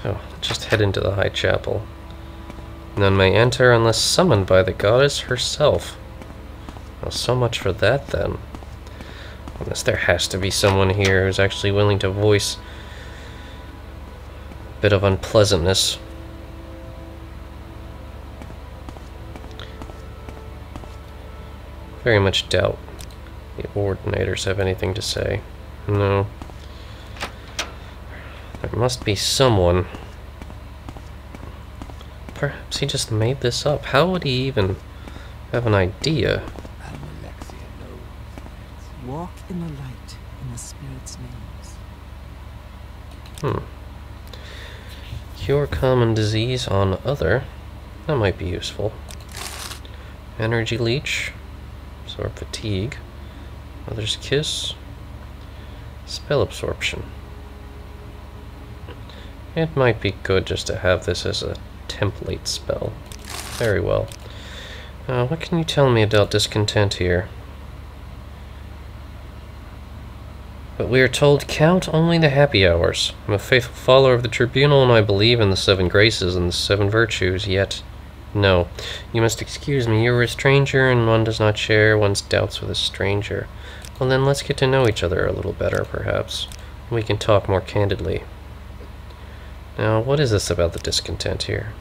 Oh, just head into the High Chapel. None may enter unless summoned by the goddess herself. Well, so much for that, then. Unless there has to be someone here who's actually willing to voice a bit of unpleasantness. Very much doubt the Ordinators have anything to say. No. There must be someone. Perhaps he just made this up. How would he even have an idea? Walk in the light in the spirit's names. Cure common disease on other. That might be useful. Energy leech. Absorb fatigue. Mother's kiss. Spell absorption. It might be good just to have this as a template spell. Very well. What can you tell me about discontent here? But we are told, count only the happy hours. I'm a faithful follower of the Tribunal, and I believe in the 7 graces and the 7 virtues, yet... No. You must excuse me, you're a stranger, and one does not share one's doubts with a stranger. Well then, let's get to know each other a little better, perhaps. We can talk more candidly. Now, what is this about the discontent here?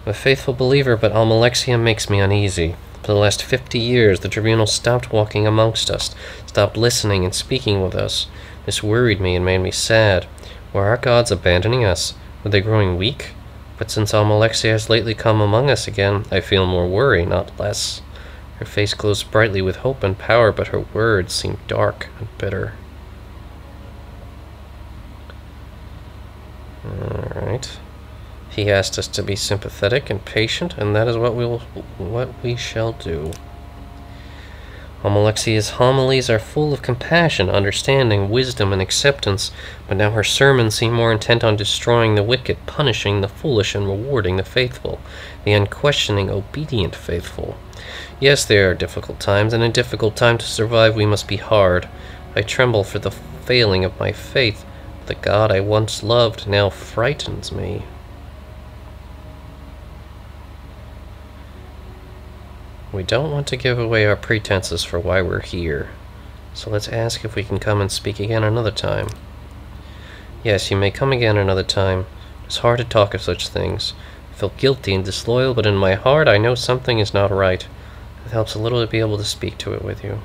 I'm a faithful believer, but Almalexia makes me uneasy. For the last 50 years, the Tribunal stopped walking amongst us, stopped listening and speaking with us. This worried me and made me sad. Were our gods abandoning us? Were they growing weak? But since Almalexia has lately come among us again, I feel more worry, not less. Her face glows brightly with hope and power, but her words seem dark and bitter. Alright. He asked us to be sympathetic and patient, and that is what we shall do. Almalexia's homilies are full of compassion, understanding, wisdom, and acceptance, but now her sermons seem more intent on destroying the wicked, punishing the foolish, and rewarding the faithful, the unquestioning, obedient faithful. Yes, there are difficult times, and a difficult time to survive we must be hard. I tremble for the failing of my faith. The God I once loved now frightens me. We don't want to give away our pretenses for why we're here, so let's ask if we can come and speak again another time. Yes, you may come again another time. It's hard to talk of such things. I feel guilty and disloyal, but in my heart I know something is not right. It helps a little to be able to speak to it with you.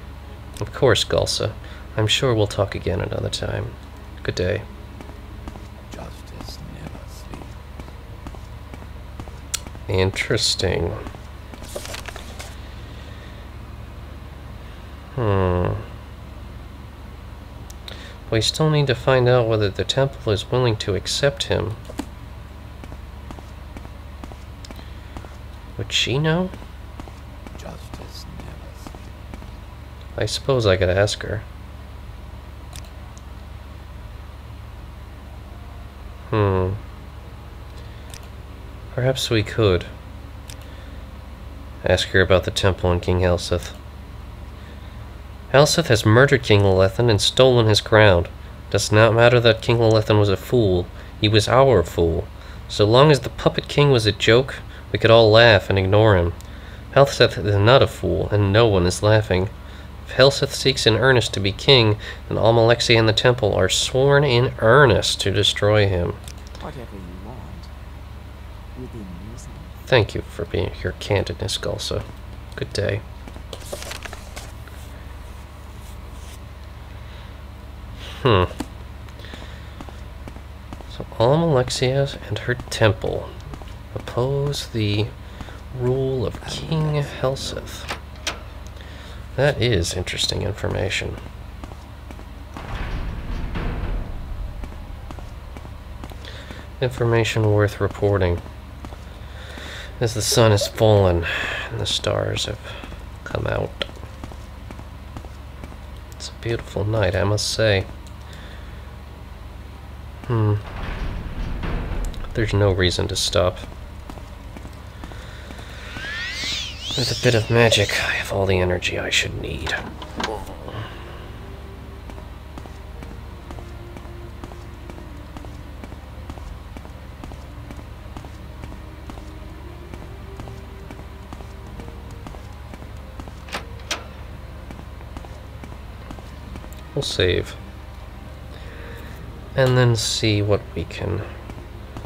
Of course, Gulsa. I'm sure we'll talk again another time. Good day. Justice never sleeps. Interesting. We still need to find out whether the temple is willing to accept him. Would she know? Justice never sleeps. I suppose I could ask her. Perhaps we could ask her about the temple and King Helseth. Helseth has murdered King Lilithan and stolen his crown. It does not matter that King Lilithan was a fool. He was our fool. So long as the puppet king was a joke, we could all laugh and ignore him. Helseth is not a fool, and no one is laughing. If Helseth seeks in earnest to be king, then Almalexia and the temple are sworn in earnest to destroy him. Whatever you want, within reason. Thank you for being your candidness, Gulsa. Good day. So Almalexia and her temple oppose the rule of King Helseth. That is interesting information. Information worth reporting. As the sun has fallen and the stars have come out. It's a beautiful night, I must say. There's no reason to stop. With a bit of magic, I have all the energy I should need. We'll save. And then see what we can,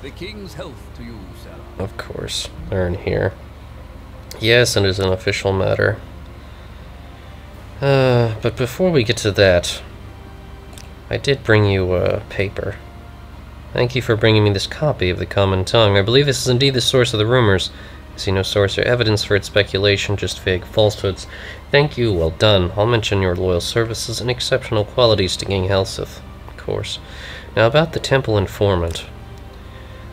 The king's health to you, Sarah. of course, earn here. Yes, it is an official matter. But before we get to that, I did bring you a paper. Thank you for bringing me this copy of the Common Tongue. I believe this is indeed the source of the rumors. I see no source or evidence for its speculation, just vague falsehoods. Thank you, well done. I'll mention your loyal services and exceptional qualities to King Helseth, of course. Now about the temple informant.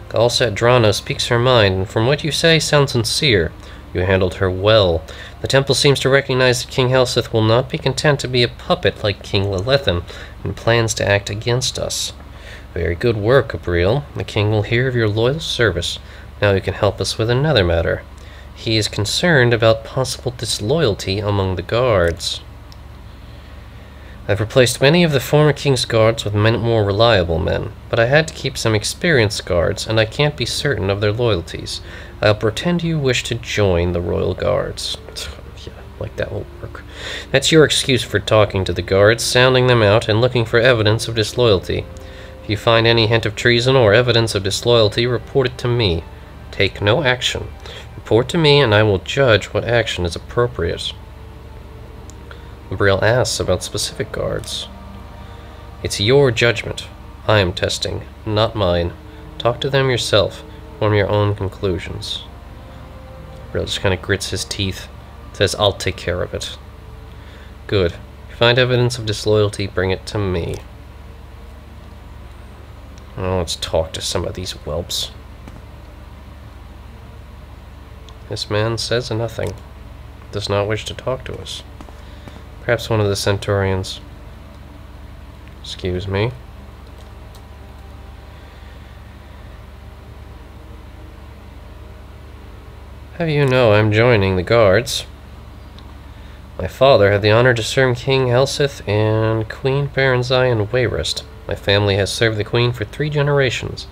Galsat Drana speaks her mind, and from what you say, sounds sincere. You handled her well. The temple seems to recognize that King Helseth will not be content to be a puppet like King Lilithan, and plans to act against us. Very good work, Abreel. The king will hear of your loyal service. Now you can help us with another matter. He is concerned about possible disloyalty among the guards. I've replaced many of the former king's guards with more reliable men, but I had to keep some experienced guards, and I can't be certain of their loyalties. I'll pretend you wish to join the royal guards. Yeah, like that will work. That's your excuse for talking to the guards, sounding them out, and looking for evidence of disloyalty. If you find any hint of treason or evidence of disloyalty, report it to me. Take no action. Report to me, and I will judge what action is appropriate. Abreel asks about specific guards. It's your judgment. I am testing, not mine. Talk to them yourself. Form your own conclusions. Abreel just kind of grits his teeth. Says, I'll take care of it. Good. If you find evidence of disloyalty, bring it to me. Well, let's talk to some of these whelps. This man says nothing. Does not wish to talk to us. Perhaps one of the Centaurians. Excuse me. Have you know I'm joining the guards? My father had the honor to serve King Helseth and Queen Baranzai in Wayrest. My family has served the Queen for 3 generations.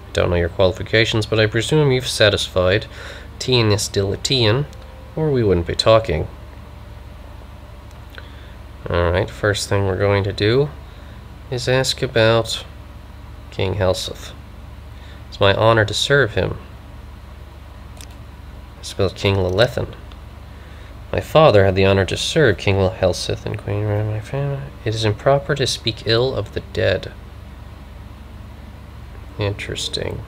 I don't know your qualifications, but I presume you've satisfied Tien is still a Tien, or we wouldn't be talking. Alright, first thing we're going to do is ask about King Helseth. It's my honor to serve him. It's about King Lilithan. My father had the honor to serve King Helseth and Queen Ryan, my family. It is improper to speak ill of the dead. Interesting.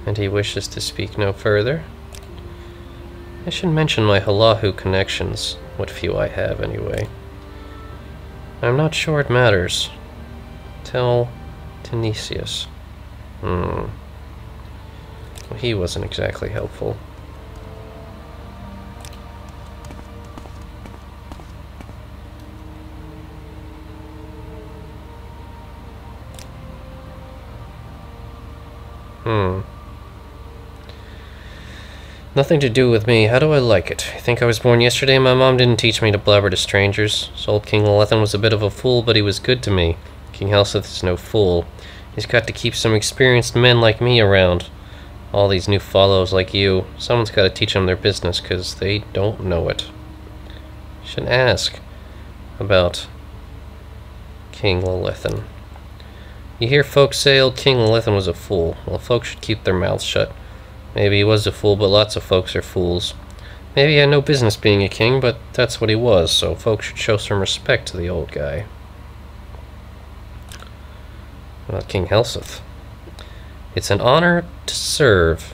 And he wishes to speak no further. I should mention my Halahu connections, what few I have anyway. I'm not sure it matters. Tell Tinesius. Well, he wasn't exactly helpful. Nothing to do with me. How do I like it? I think I was born yesterday and my mom didn't teach me to blabber to strangers. So old King Lilithan was a bit of a fool, but he was good to me. King Helseth is no fool. He's got to keep some experienced men like me around. All these new follows like you. Someone's got to teach them their business, because they don't know it. You should ask about King Lilithan. You hear folks say old King Lilithan was a fool. Well, folks should keep their mouths shut. Maybe he was a fool, but lots of folks are fools. Maybe he had no business being a king, but that's what he was, so folks should show some respect to the old guy. About King Helseth. It's an honor to serve.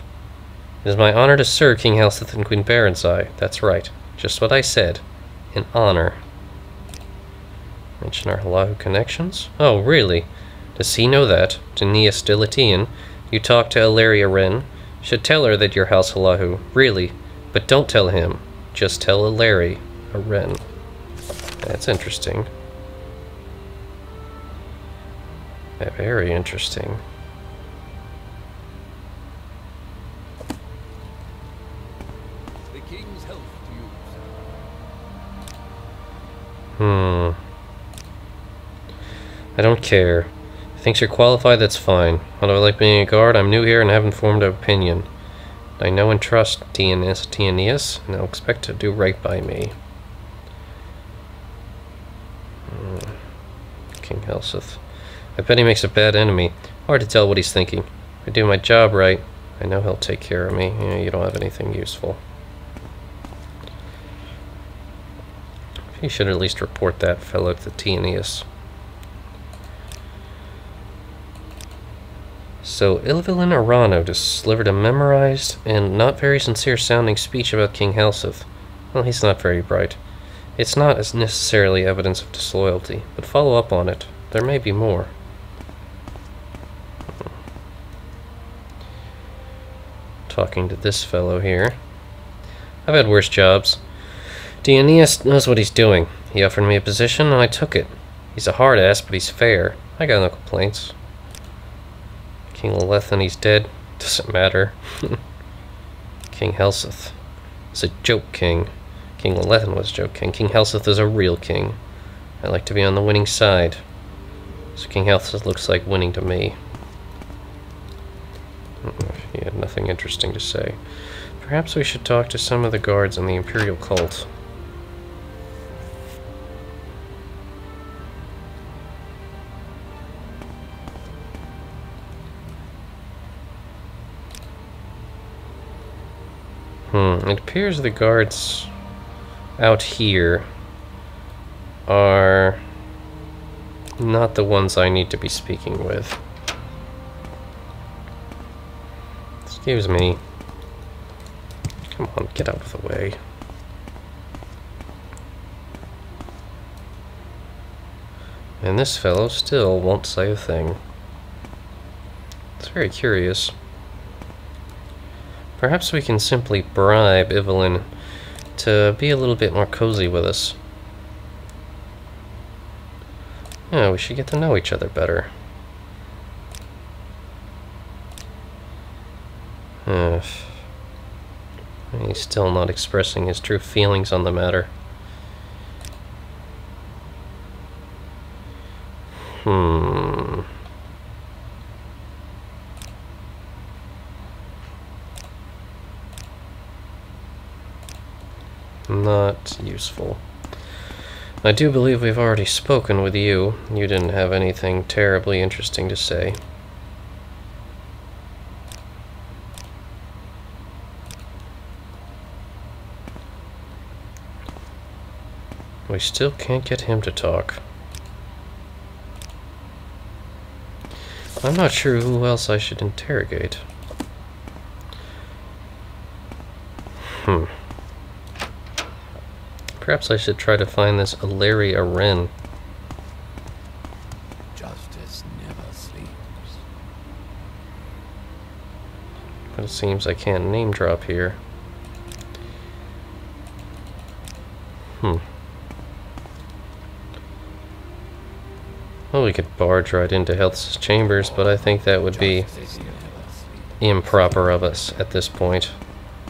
It is my honor to serve King Helseth and Queen Baranzai. That's right. Just what I said. An honor. Mention our Halahu connections? Oh, really? Does he know that? Tania Stilatian. You talk to Ilaria Wren. Should tell her that your house Halahu. Really. But don't tell him. Just tell Ilaria Wren. That's interesting. Very interesting. The king's health to you, I don't care. Thinks you're qualified, that's fine. Although I like being a guard, I'm new here and haven't formed an opinion. I know and trust Tianeus, and I'll expect to do right by me. King Helseth. I bet he makes a bad enemy. Hard to tell what he's thinking. If I do my job right, I know he'll take care of me. Yeah, you don't have anything useful. You should at least report that fellow to Tianeus. So, Ilvilin Arano delivered a memorized and not very sincere sounding speech about King Helseth. Well, he's not very bright. It's not as necessarily evidence of disloyalty, but follow up on it. There may be more. Talking to this fellow here. I've had worse jobs. Tianeus knows what he's doing. He offered me a position and I took it. He's a hard ass, but he's fair. I got no complaints. King Lethen, he's dead. Doesn't matter. King Helseth is a joke king. King Lethen was a joke king. King Helseth is a real king. I like to be on the winning side. So King Helseth looks like winning to me. He had nothing interesting to say. Perhaps we should talk to some of the guards in the Imperial cult. It appears the guards out here are not the ones I need to be speaking with. Excuse me. Come on, get out of the way. And this fellow still won't say a thing. It's very curious. Perhaps we can simply bribe Evelyn to be a little bit more cozy with us. Yeah, we should get to know each other better. He's still not expressing his true feelings on the matter. Not useful. I do believe we've already spoken with you. You didn't have anything terribly interesting to say. We still can't get him to talk. I'm not sure who else I should interrogate. Perhaps I should try to find this Abreel Lien. Justice never sleeps. But it seems I can't name drop here. Well, we could barge right into Health's chambers, but I think that would be improper of us at this point.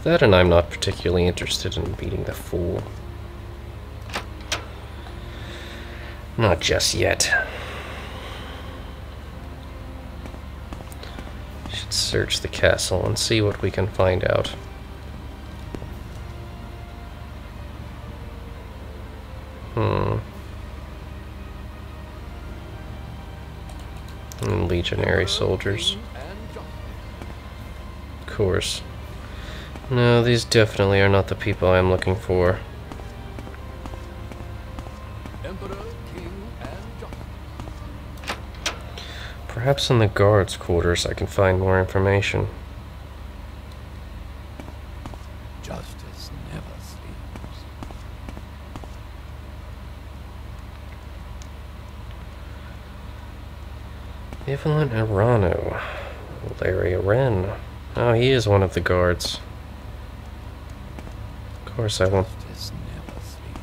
That, and I'm not particularly interested in beating the fool. Not just yet. Should search the castle and see what we can find out. And legionary soldiers. Of course. No, these definitely are not the people I'm looking for. Perhaps in the guards' quarters I can find more information. Justice never sleeps. Evelyn Arano. Abreel Lien. Oh, he is one of the guards. Of course, I won't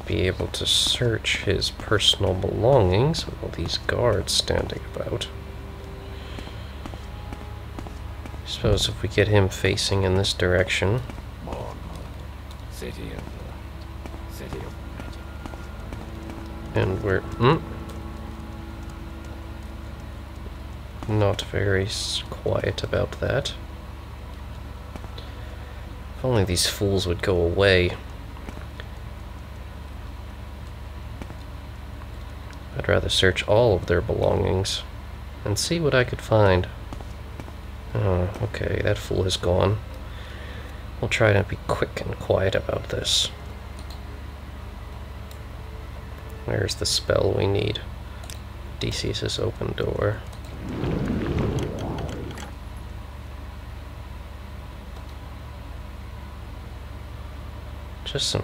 be able to search his personal belongings with all these guards standing about. I suppose if we get him facing in this direction. City of Magic. And we're not very quiet about that. If only these fools would go away. I'd rather search all of their belongings and see what I could find. Oh, okay, that fool is gone. We'll try to be quick and quiet about this. Where's the spell we need? Decius' open door. Just some